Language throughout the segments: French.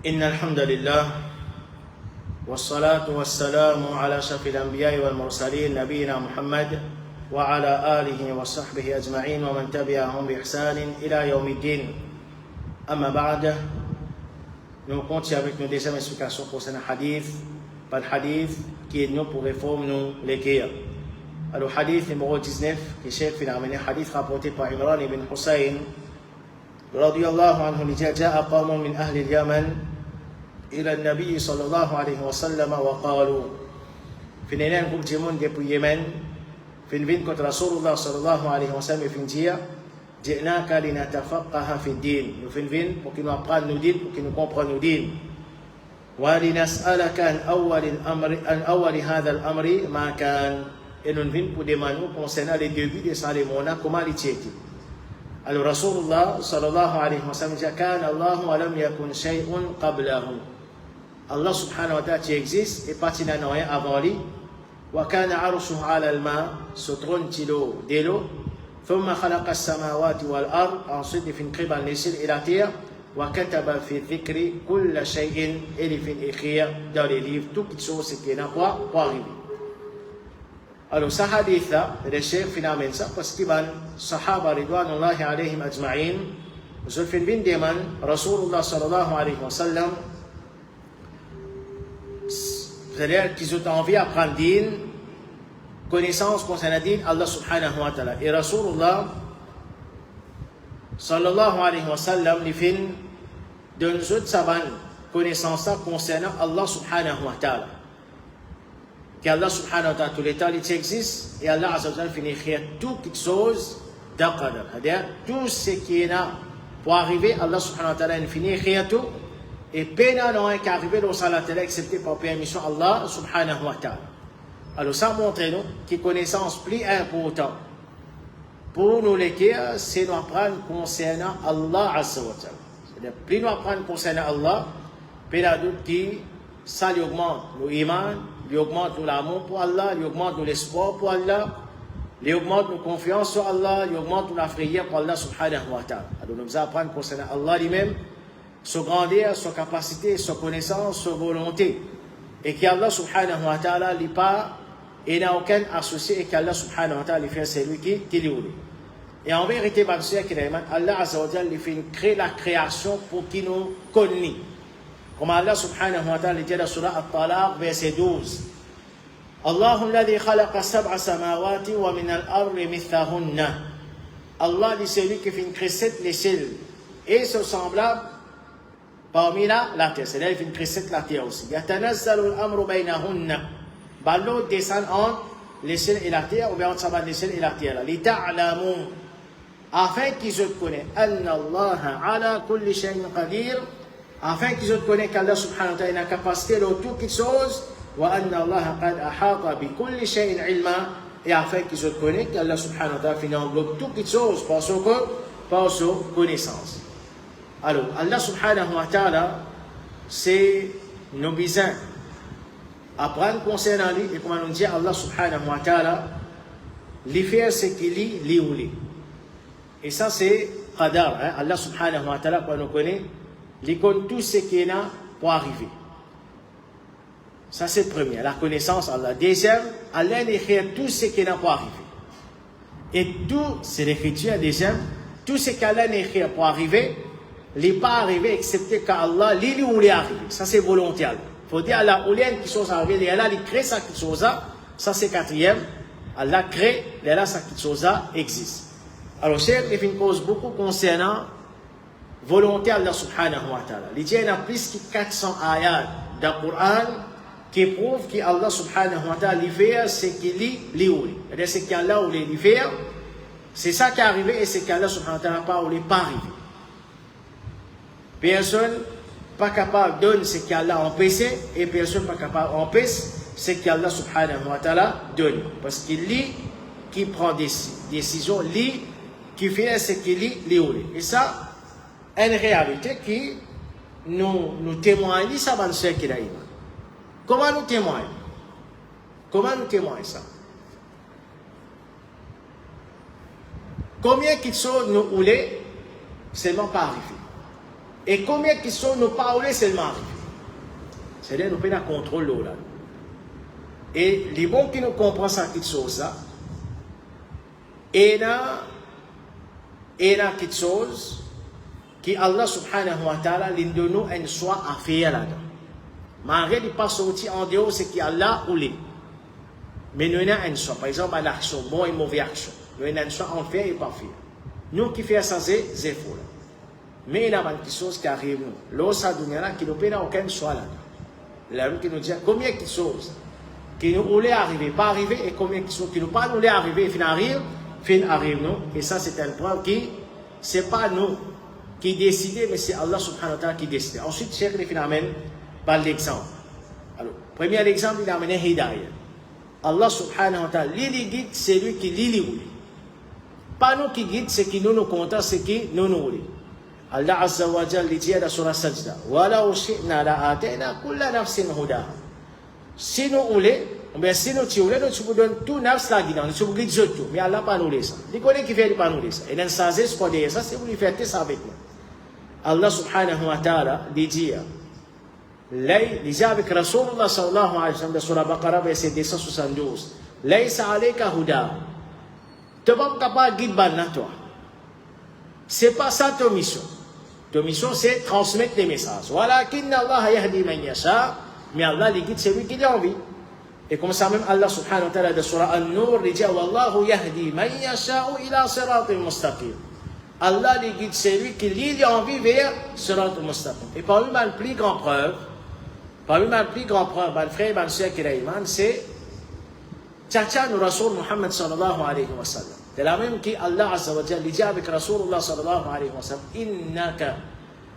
إن الحمد لله والصلاة والسلام على أشرف الأنبياء والمرسلين نبينا محمد وعلى آله وصحبه أجمعين ومن تبعهم بإحسان إلى يوم الدين. أما بعد, nous continuons avec nos deuxième explication concernant le hadith, pas le hadith qui est nous pour réformer nous l'équerre. Alors, hadith numéro 19, qui Cheikh fait ramener hadith rapporté par Imran ibn Hussein رضي الله عنه جاء قوم من أهل اليمن إلى النبي صلى الله عليه وسلم وقالوا فينين قم جيمون دي يمن فين كنت رسول الله صلى الله عليه وسلم فين جئناك لنتفقه في الدين فين pour qu'il nous apprenne nos dînes pour qu'il nous comprenne nos dînes ولنسألك عن أول هذا الأمر ما كان et nous venons pour demander concernant les débuts de sa cérémonie comment il était. Alors Rasulullah sallallahu alayhi wa sallam dit كان الله ولم يكن شيء قبله. Allah subhanahu wa ta'ala existe et pas il n'a rien avant lui. وكان عرشه على الماء, ce trône tilo de l'eau. ثم خلق السماوات والأرض, ensuite il fait créer les cieux et la terre. وكتب في الذكر كل شيء, et il fait écrire dans les livres toutes choses qui n'ont pas arrivé. Alors, ce hadith-là, le Cheikh finalement ça parce que les Sahaba ridwanullahi alayhim ajma'in, ils ont fait une demande, Rasulullah sallallahu alayhi wa sallam, c'est-à-dire qu'ils ont envie d'apprendre din, connaissance concernant din, Allah subhanahu wa ta'ala. Et Rasulullah sallallahu alayhi wa sallam, il fait de nous autres savants connaissance concernant Allah subhanahu wa ta'ala. qu'Allah subhanahu wa ta'ala, tous les temps, il existe, et Allah azza wa jalla finit écrire toutes choses dans Qadar. C'est-à-dire, tout ce qui est là pour arriver, Allah subhanahu wa ta'ala, il finit écrire tout, et pénal n'a rien qu'à arriver dans la télé, excepté par permission Allah subhanahu wa ta'ala. Alors, ça montre nous que connaissance plus importante pour nous l'écrire, c'est nous apprendre concernant Allah azza wa jalla. C'est-à-dire, plus nous apprendre concernant Allah, pénal d'autres qui, ça lui augmente nos imans, il augmente l'amour pour Allah, il augmente l'espoir pour Allah, il augmente nos confiance sur Allah, il augmente la prière pour Allah subhanahu wa ta'ala. Alors nous apprenons concernant Allah lui-même, sa grandeur, sa capacité, sa connaissance, sa volonté. Et qu'Allah subhanahu wa ta'ala n'est pas, et n'a aucun associé, et qu'Allah subhanahu wa ta'ala fait celui qui lui. Et en vérité, Allah azza wa jalla fait créer la création pour qu'il nous connaisse. Comme Allah subhanahu wa ta'ala dit dans Surah At-Talaq, verset 12. Allahu alladhi khalaqa sab'a samawati wa min al-ardi mithlahunna. Allah dit celui qui fait créer 7 les cieux et ce semblable parmi la terre. C'est-à-dire il fait créer 7 la terre aussi. Yatanazzalu al-amru baynahunna. L'eau descend entre les cieux et la terre, ou bien entre les cieux et la terre. Li ta'lamu, afin qu'ils se connaissent. Anna Allah ala kulli shay'in qadir. Afin qu'ils connaissent qu'Allah subhanahu wa ta'ala a la capacité de toutes choses, wa anna Allah qad ahata bi kulli shay'in ilma, et afin qu'ils connaissent qu'Allah subhanahu wa ta'ala englobe toutes choses par sa connaissance. Alors, Allah subhanahu wa ta'ala, c'est nos besoins. Apprendre concernant lui, et comme on dit, Allah subhanahu wa ta'ala, lui faire ce qu'il lit ou lit. Et ça, c'est qadar. Hein? Allah subhanahu wa ta'ala, quand on connaît, il connaît tout ce qui est là pour arriver. Ça, c'est le premier, la connaissance Allah. Deuxième, Allah écrit tout ce qui est là pour arriver. Et tout, c'est l'écriture, deuxième, tout ce qu'Allah écrit pour arriver, il n'est pas arrivé excepté qu'Allah, lui ou lui arrive. Ça, c'est volontaire. Il faut dire Allah, où il y a une chose arrivée, et Allah, il crée ça, quelque chose-là. Ça, c'est quatrième. Allah crée, et là, ça, quelque chose-là existe. Alors, Cheikh, il fait une cause beaucoup concernant volonté Allah subhanahu wa ta'ala. Il y a plus de 400 ayats dans le Coran qui prouvent qu'Allah subhanahu wa ta'ala fait ce qu'il lit. C'est-à-dire ce qu'Allah voulait faire, c'est ça qui est arrivé et c'est qu'Allah subhanahu wa ta'ala pas voulait pas arriver. Personne pas capable de donner ce qu'Allah a empêché et personne pas capable d'empêcher ce qu'Allah subhanahu wa ta'ala donne. Parce qu'il lit, qui prend des décisions, lit, qui fait ce qu'il lit. Et ça, une réalité qui nous témoigne ça va nous faire qu'il a. Comment nous témoigne? Comment nous témoigne ça? Combien qu'ils sont nous voulons seulement pas arriver? Et combien qui sont nos paroles seulement arrivés. C'est-à-dire, nous pouvons contrôler là. Et les bons qui nous comprennent ça, qui sont ça, et là, quelque chose qui Allah subhanahu wa ta'ala de nous un choix à faire là-dedans. Malgré ne pas sortir en dehors, c'est qu'Allah ou les. Mais nous avons un choix. Par exemple, à l'action, bon et mauvais action. Nous avons un choix en faire et pas faire. Nous qui faisons ça, c'est faux. Mais il y a quelque chose qui arrive nous. L'autre dunya qui nous paye aucun choix là. La rue qui nous dit combien de choses qui nous voulaient arriver, pas arriver, et combien de choses qui nous pas nous arriver, et fin arrive nous. Et ça c'est un point qui, c'est pas nous qui décidons, mais c'est Allah subhanahu wa ta'ala qui décide. Ensuite, Cheikh les amène par l'exemple. Alors, premier exemple, il a amené Hidayah. Allah subhanahu wa ta'ala, l'ili guide, c'est lui qui l'ili voulait. Pas nous qui guide, c'est qui nous comptons, c'est qui nous voulons. Allah Azza wa Jal dit dans Surah Sajda, وَلَوْ شِئْنَا لَآتَيْنَا كُلَّ نَفْسٍ هُدَاهَا. Si nous voulons, bien si nous voulons, nous pouvons donner tout nafs la guidance, nous pouvons guider tout. Mais Allah pas nous laisse ça. Il connaît qui fait pas nous laisse ça. Et dans ça, c'est ce qu'on dit, ça c'est vous lui faites ça avec nous. Allah subhanahu wa ta'ala dit, il dit avec Rasulullah sallallahu alayhi wa sallam dans Surah Baqarah, verset 272, لَيْسَ عَلَيْكَ هُدَاهَا. Tu n'es pas capable de guider toi. C'est pas ça ta mission. Ta mission, c'est transmettre les messages. Walakinna Allah yahdi man yasha, mais Allah les guide celui qui a envie. Et comme ça même Allah subhanahu wa ta'ala de surah An-Nur, il dit Wallahu yahdi man yasha'u ila siratin mustaqim. Allah les guide celui qui a envie vers siratin mustaqim. Et parmi les plus grandes preuves, mon frère, mon soeur qui a iman, c'est Tchacha nous Rasul Muhammad sallallahu alayhi wa sallam. De la même qui Allah Azza wa Jalla dit avec Rasulullah sallallahu alayhi wa sallam, Innaka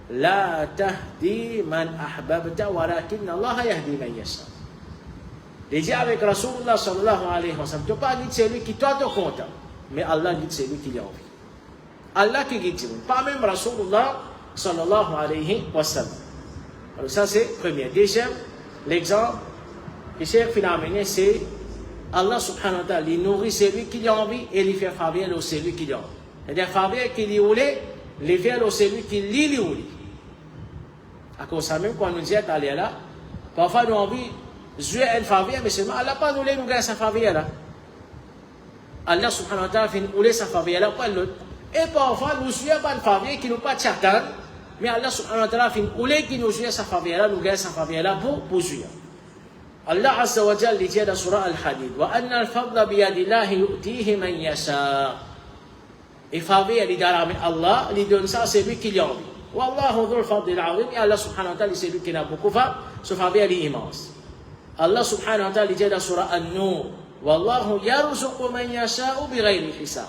la tahdi man ahbabta walakinna Allah yahdi man yasha. Il dit avec Rasulullah sallallahu alayhi wa sallam, tu ne peux pas dire celui qui toi te compte, mais Allah dit celui qui a envie. Allah qui dit, pas même Rasulullah sallallahu alayhi wa sallam. Alors ça c'est premier. Deuxième, l'exemple que Cheikh Fina amené, c'est Allah subhanahu wa ta'ala, il nourrit celui qui a envie et il fait faveur à celui qui a envie. C'est-à-dire faveur qui lui voulait, il fait à celui qui lui voulait. À cause de ça même, quand nous disons aller là, parfois nous avons envie de jouer une faveur, mais seulement Allah pas nous gagner sa faveur là. Allah subhanahu wa ta'ala fait nous sa faveur là, pas l'autre. Et parfois nous jouons pas une faveur qui nous pas tchatan, mais Allah subhanahu wa ta'ala fait nous qui nous joue sa faveur là, nous gagne sa faveur là pour jouer. Allah Azza wa Jalla dit dans Surah Al-Hadid, wa anna al-fadla biyadillahi yu'tihi man yasha. Et faveur il dit Allah, il donne ça à celui qui l'a envie. Wallahu dhul fadlil azim. Et Allah subhanahu wa ta'ala c'est lui qui n'a beaucoup fait, ce faveur est immense. Allah subhanahu wa ta'ala dit dans Surah An-Nur, wallahu yarzuqu man yasha'u bighayri hisab.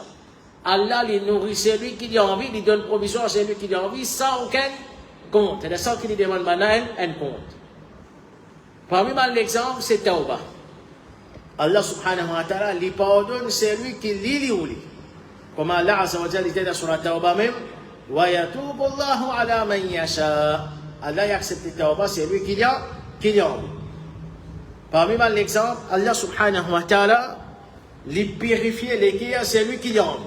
Allah il nourrit celui qui l'a envie, il donne provision à celui qui l'a envie sans aucun compte. C'est ça qu'il demande maintenant un compte. Parmi l'exemple, c'est Tawbah. Allah subhanahu wa ta'ala lui pardonne celui qui lui voulait. Comme Allah Azza wa Jalla dit dans Surah Tawbah même, wa yatubu Allahu ala man yasha. Allah accepte Tawbah, c'est lui qui a envie. Parmi l'exemple, Allah subhanahu wa ta'ala lui purifie les cœurs, c'est lui qui a envie.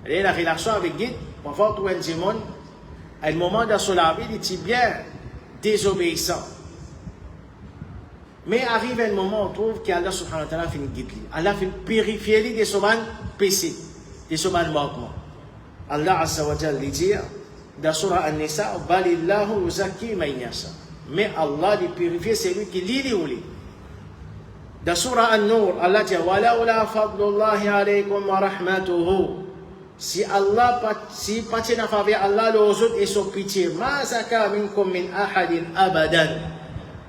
Et la relation avec Dieu, parfois tout un démon, à un moment dans son vie, il est bien désobéissant. Mais arrive un moment où on trouve qu'Allah subhanahu wa ta'ala fait une guide. Allah fait purifier lui de son péché, de son manquement. Allah Azza wa Jalla dit dans Surah An-Nisa, balillahu yuzakki man yasha. Mais Allah lui purifie celui qui lui voulait. Dans Surah An-Nur, Allah dit walaula fadlullahi alaykum wa rahmatuhu. Si Allah pas tient faveur Allah les autres et son pitié, ma zaka minkum min ahadin abadan.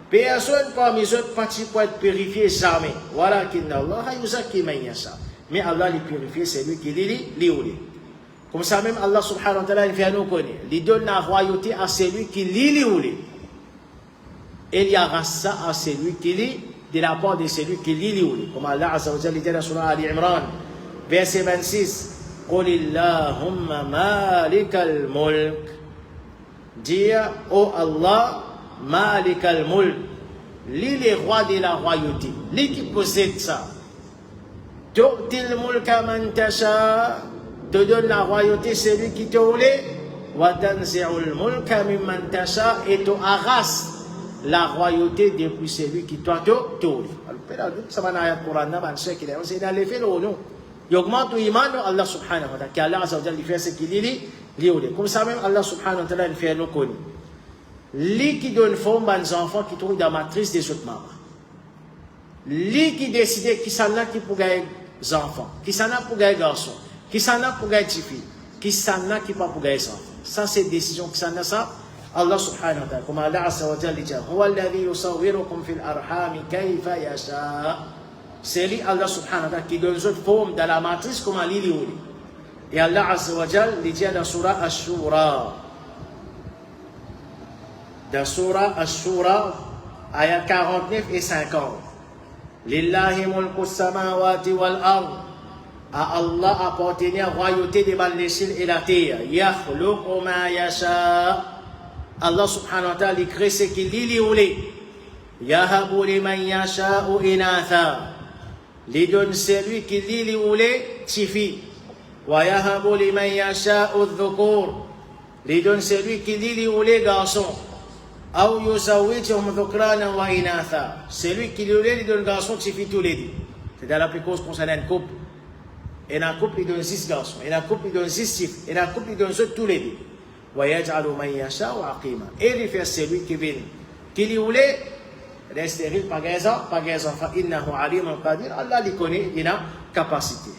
Personne parmi les autres partis pour être purifié jamais. Voilà qu'il n'a Allah yuzakki man yasha. Mais Allah les purifie, c'est lui qui les voulait. Comme ça même Allah subhanahu wa ta'ala il fait nous connaître. Il donne la royauté à celui qui les voulait. Et il y a ça à celui qui les de la part de celui qui les voulait. Comme Allah Azza wa Jalla dit dans Surah Ali Imran, verset 26. قل اللهم مالك الملك. Dire ô Allah, Malik al-Mulk, lui le roi de la royauté, lui qui possède ça. Tu'til mulka man tasha, te donne la royauté celui qui te voulait, wa tanzi'ul mulka mimman tasha et tu arrases la royauté depuis celui qui toi toli. Alors ça va dans le Coran là, man c'est qu'il est c'est dans les faits non. Il augmente l'iman de Allah subhanahu wa ta'ala. Qu'Allah azza wa jalla fait ce qu'il dit li comme ça même Allah subhanahu wa ta'ala il fait nous connaître. Lui qui donne forme aux enfants qui trouvent dans la matrice des autres mamans. Lui qui décide qui s'en a qui pour gagner des enfants, qui s'en a pour gagner garçons, qui s'en a pour gagner filles, qui s'en a qui pas pour gagner enfants. Ça c'est décision qui s'en a ça. Allah subhanahu wa ta'ala, comme Allah azza wa jalla dit, huwa alladhi yusawwirukum fil arham kayfa yasha. C'est lui Allah subhanahu wa ta'ala qui donne une forme dans la matrice comme il dit. Et Allah azza wa jalla dit dans la surah Ash-Shura. Dans surah Ash-Shura, ayat 49 et 50. Lillahi mulku samawati wal ard. À Allah appartient la royauté des les cieux et la terre. Yakhluqu ma yasha. Allah subhanahu wa ta'ala crée ce qu'il dit li voulait. Yahabu liman yasha'u inatha. Li donne celui qui dit li voulait tifi. Wa yahabu liman yasha'u dhukur. Li donne celui qui dit li voulait garçon. Ou yusawwijuhum dhukrana wa inatha. Celui qui lui donne garçon tifi tous les deux. C'est dans la précoce concernant une couple. Et dans un couple il donne 6 garçons. Et dans un couple il donne 6 tifs. Et dans un couple il donne tous les deux. Et il fait celui qui vient, qui lui voulait rester stérile par gazan, innahu alimun qadir. Allah lui connaît, il a capacité.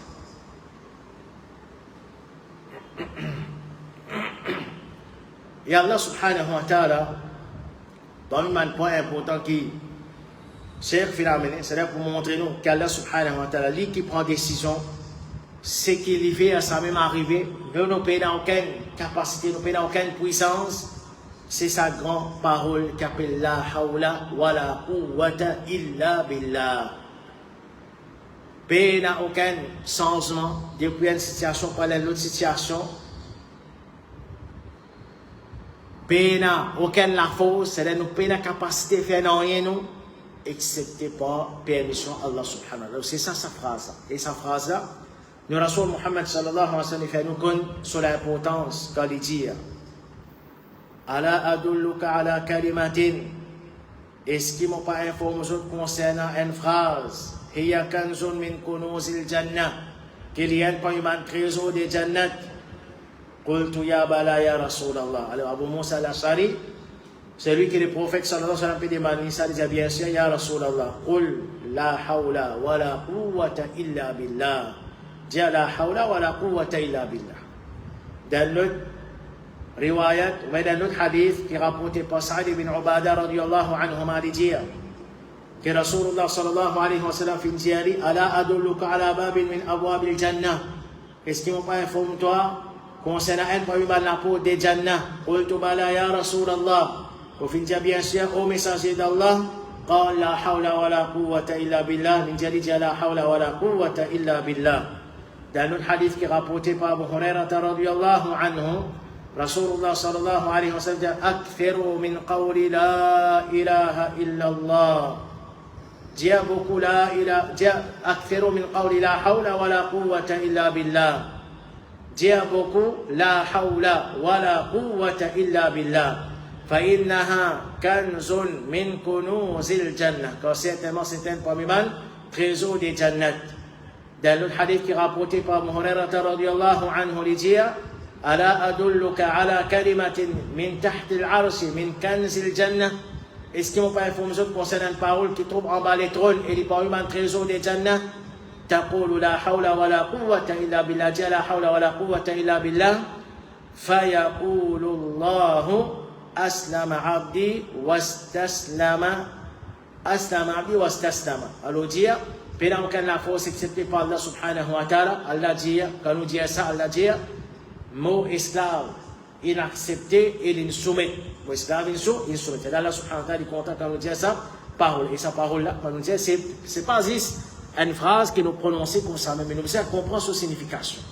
Et Allah subhanahu wa ta'ala, dans un point important qui Cheikh Filamene, c'est pour montrer nous qu'Allah subhanahu wa ta'ala, lui qui prend décision, ce qui lui fait à sa même arrivée, nous n'avons aucune capacité, nous n'avons aucune puissance, c'est sa grande parole qui appelle la hawla wa la quwwata illa billah. Pays n'a aucun changement depuis une situation par l'autre situation. Pays n'a aucune la force, c'est-à-dire nous pays la capacité de faire rien nous, excepté par permission Allah subhanahu wa ta'ala. C'est ça sa phrase. Et sa phrase là, le Rasoul Muhammad sallallahu alayhi wa sallam fait nous connaître sur l'importance quand il dit Ala adulluka ala kalimatin. Est-ce qu'ils m'ont pas informé concernant une phrase Hiya kanzun min kunuzil jannah, qu'il y a un trésor de jannat. Qultu ya bala ya Rasulallah. Alors Abu Musa al-Ashari, c'est lui qui est le prophète sallallahu alayhi wa sallam, peut demander ça, il dit bien sûr ya Rasulallah. Qul la hawla wa la quwwata illa billah. Dis la hawla wa la quwwata illa billah. Dans notre riwayat, ou dans notre hadith qui est rapporté par Sa'id ibn Ubadah radiyallahu anhuma, il dit que Rasulullah sallallahu alayhi wa sallam fin diari ala adulluka ala babin min abwabil jannah. Est-ce qu'ils m'ont pas informé toi concernant un parmi la porte des jannah? Qultu bala ya Rasulallah. Au fin dia bien sûr au messager d'Allah. قال لا حول ولا قوة إلا بالله. من جلد لا حول ولا قوة إلا بالله. Dans notre hadith qui est rapporté par Abu Hurairah radiyallahu anhu, Rasulullah sallallahu alayhi wa sallam dit Akthiru min qawli la ilaha illallah. Dis beaucoup la ilaha, dis akthiru min qawli la hawla wa la quwwata illa billah. Dis beaucoup la hawla wa la quwwata illa billah. فإنها كنز من كنوز الجنة. Car certainement c'est un parmi les trésors des jannat. Dans l'autre hadith qui est rapporté par Abu Hurairah radiyallahu anhu, il dit Ala adulluka ala kalimatin min taht al-arsh min kanz al-jannah. Est-ce qu'ils m'ont pas informé concernant une parole qui trouve en bas les trônes et les parmi les trésors des jannah? تقول لا حول ولا قوة إلا بالله. Dis la hawla wa la quwwata illa billah. فيقول الله أسلم عبدي واستسلم. أسلم عبدي واستسلم. Alors dire pendant aucune la force acceptée par Allah subhanahu wa ta'ala, Allah dit, quand nous disons ça, Allah dit, mot esclave, il accepté et il soumet. Mot esclave, il soumet. Et Allah subhanahu wa ta'ala, il content quand nous disons ça, parole. Et sa parole-là, quand nous disons, c'est pas juste une phrase que nous prononçons comme ça, mais nous devons comprendre sa signification.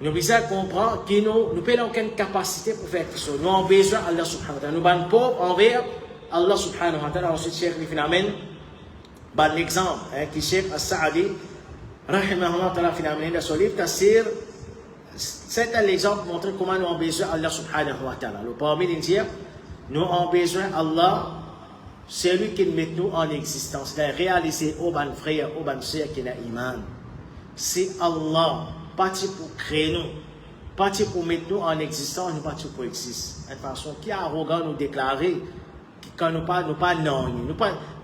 Nous devons comprendre que nous n'avons aucune capacité pour faire ça. Nous avons besoin d'Allah subhanahu wa ta'ala. Nous sommes pauvres envers Allah subhanahu wa ta'ala. Ensuite, Cheikh Rifinamen, l'exemple qui Cheikh As-Sa'adi, rahimahullah ta'ala, finalement, dans son livre, Tafsir c'est un exemple pour montrer comment nous avons besoin d'Allah subhanahu wa ta'ala. Le premier dire, nous avons besoin d'Allah, c'est lui qui met nous en existence. Il a réalisé aux bons frères, aux bonnes sœurs qui ont iman. C'est Allah, pas pour créer nous, pas pour mettre nous en existence, nous pas pour exister. De façon qui est arrogant nous déclarer quand nous pas non,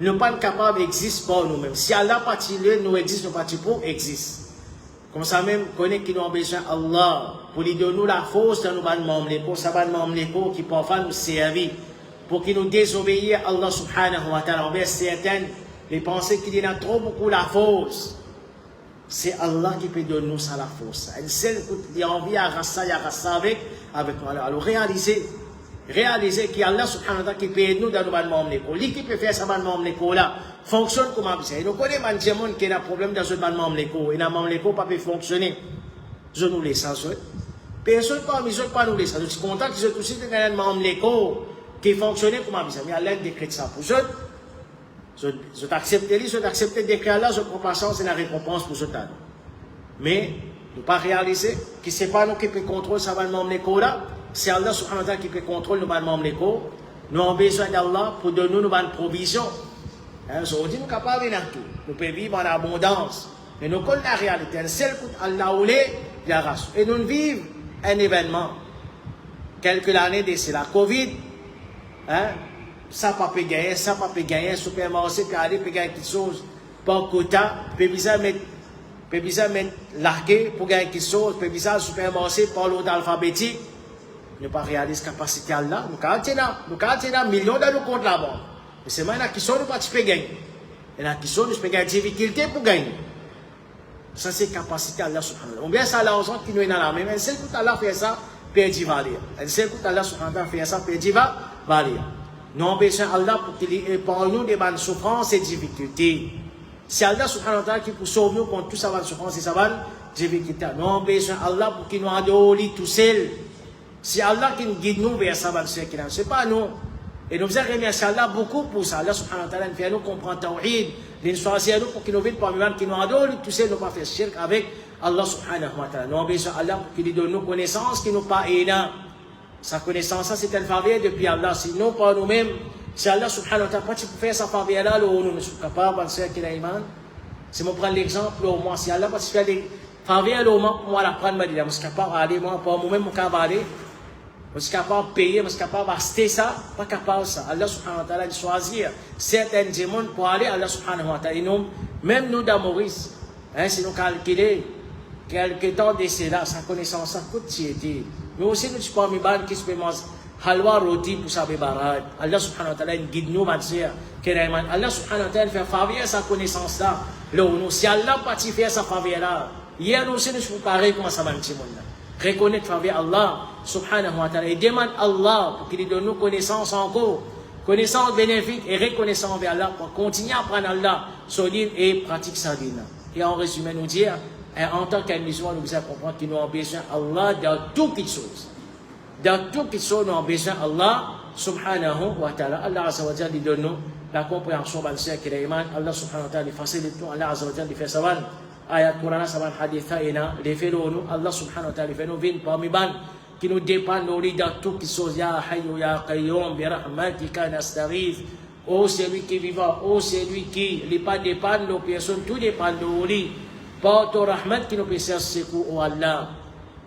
nous pas capables d'exister pour nous-mêmes. Si Allah pas nous existe, nous pas pour exister. Comme ça même, connaît qui nous ont besoin Allah pour lui donner la force dans nous ban membres, pour ça ban membres qui parfois nous servir, pour qu'ils nous désobéir à Allah subhanahu wa ta'ala. On veut certaines les pensées qu'il y a trop beaucoup la force. C'est Allah qui peut donner nous ça la force. Et celle qui a envie à rester avec Allah. Alors réaliser qu'Allah subhanahu wa ta'ala qui peut nous dans nos ban membres. Lui qui peut faire ça ban membres là. Fonctionne comme ça. Et nous connaissons des gens qui ont un problème dans ce membre l'écho. Et dans membre l'écho, pas peut fonctionner. Je nous laisse ça. Personne pas nous laisse ça. Je suis content que je tout de suite un membre l'écho qui fonctionne comme ça. Mais à l'aide d'écrire ça pour je t'accepte d'écrire là, je prends patience et la récompense pour ce temps. Mais nous pas réaliser que ce n'est pas nous qui peut contrôler ça membre l'écho là. C'est Allah subhanahu wa ta'ala qui peut contrôler nos membres l'écho. Nous avons besoin d'Allah pour donner nos provisions. Aujourd'hui, nous sommes capables de tout. Nous pouvons vivre en abondance. Mais nous connaissons la réalité. Celle que Allah voulait, il a race. Et nous vivons un événement. Quelques années de la Covid. Ça pas peut gagner, ça pas peut gagner. Supermarché peut aller, peut gagner quelque chose. Par quota, peut bien mettre largué pour gagner quelque chose. Peut bien supermarché par l'ordre alphabétique. Nous ne pas réaliser la capacité à Allah. Nous avons millions de nos comptes là-bas. Mais c'est maintenant qui sont nous pas de gagner. Et là qui sont nous gagner des difficultés pour gagner. Ça c'est capacité à Allah subhanahu wa ta'ala. On vient ça l'argent qui nous est dans la main. Mais celle que Allah fait ça, perdit valeur. Et celle que Allah subhanahu wa ta'ala fait ça, perdit valeur. Nous avons besoin d'Allah pour qu'il épargne nous des bonnes souffrances et difficultés. C'est Allah subhanahu wa ta'ala qui peut sauver nous contre tout ça bonne souffrance et ça bonne difficulté. Nous avons besoin d'Allah pour qu'il nous adore tout seul. C'est Allah qui nous guide nous vers ça bonne sécurité. C'est pas nous. Et nous faisons remercier Allah beaucoup pour ça. Allah subhanahu wa ta'ala nous fait nous comprendre Tawhid, nous choisir nous pour qu'il nous vienne parmi nous, qui nous adore, tout ça, nous pas faire shirk avec Allah subhanahu wa ta'ala. Nous avons besoin d'Allah pour qu'il nous donne nos connaissances qui nous pas énormes. Sa connaissance, ça c'est une faveur depuis Allah. Sinon, pas nous-mêmes, si Allah subhanahu wa ta'ala, pas tu peux faire sa faveur là, nous sommes capables de faire qu'il a iman. Si je prends l'exemple, au moins, si Allah pas tu faire des faveurs, au moins, pour moi, la prendre, je suis capable d'aller, moi, pour moi-même, je suis capable d'aller. Je suis capable de payer, je suis capable d'acheter ça, pas capable de ça. Allah subhanahu wa ta'ala de choisir certains démons pour aller à Allah subhanahu wa ta'ala. Et nous, même nous dans Maurice, si nous calculons quelque temps d'essai là, sa connaissance, ça coûte tiété. Mais aussi nous sommes parmi les qui se manger halwa roti pour sa bébarade. Allah subhanahu wa ta'ala guide nous, ma sœur. Allah subhanahu wa ta'ala fait faveur sa connaissance là. Là où nous, si Allah pas fait sa faveur là, hier nous aussi nous sommes pareils comme ça, petit monde là. Reconnaître faveur Allah subhanahu wa ta'ala et demande Allah pour qu'il donne nous connaissance encore, connaissance bénéfique et reconnaissance envers Allah pour continuer à apprendre Allah solide et pratique sa vie. Et en résumé, nous dire, en tant qu'un musulman, nous devons comprendre que nous avons besoin d'Allah dans toutes les choses. Dans toutes les choses, nous avons besoin d'Allah subhanahu wa ta'ala. Allah azza wa jalla donne nous la compréhension de ce qu'il a. Allah subhanahu wa ta'ala facilite nous. Allah azza wa jalla fait ça. Ayat Quran saban haditha ina les nous Allah subhanahu wa ta'ala fait nous vin parmi ban qui nous dépend nous dans toutes les choses ya hayyu ya qayyum bi rahmatika nastaghith. Oh celui qui vivant, oh celui qui n'est pas dépend de nos personnes, tout dépend de nous. Par ton rahmat qui nous peut faire secours, oh Allah.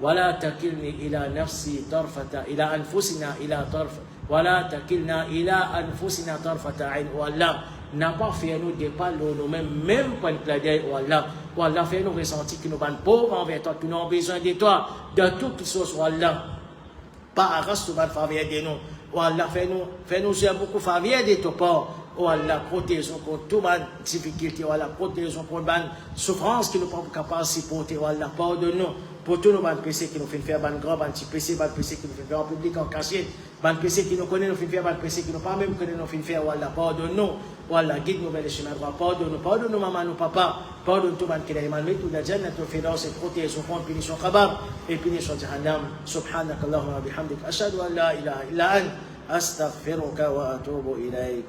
ولا تكلني إلى نفسي طرفة إلى أنفسنا إلى طرف ولا تكلنا إلى أنفسنا طرفة عين oh Allah n'a pas fait nous dépendre de nous-mêmes, même pas une plaider, oh Allah. Oh Allah, fait nous ressentir que nous sommes pauvres envers toi, que nous avons besoin de toi, de toutes les choses, oh Allah. Pas à reste de faveur de nous. Oh Allah, fais-nous beaucoup faveur de toi, oh Allah, protège-nous contre toute difficulté, oh Allah, protège-nous contre toute souffrance qui nous pas capables de supporter, oh Allah, pardonne-nous. Pour tous nos péchés qui nous font faire ban grand, ban petit péché, ban péché qui nous font faire en public, en cachette, ban péché qui nous connaît, nous font faire ban péché qui nous pas même connaît, nous font faire, voilà, pardonne-nous, voilà, guide-nous vers les chemins droits, pardonne-nous, maman, nous, papa, pardonne tout ban qui l'a émané, tout la jannah, tout fait dans cette protège, contre punition khabab, et punition jahannam, subhanak Allahumma bihamdik, ashhadu an la ilaha illa ant, astaghfiruka wa atubu ilayk.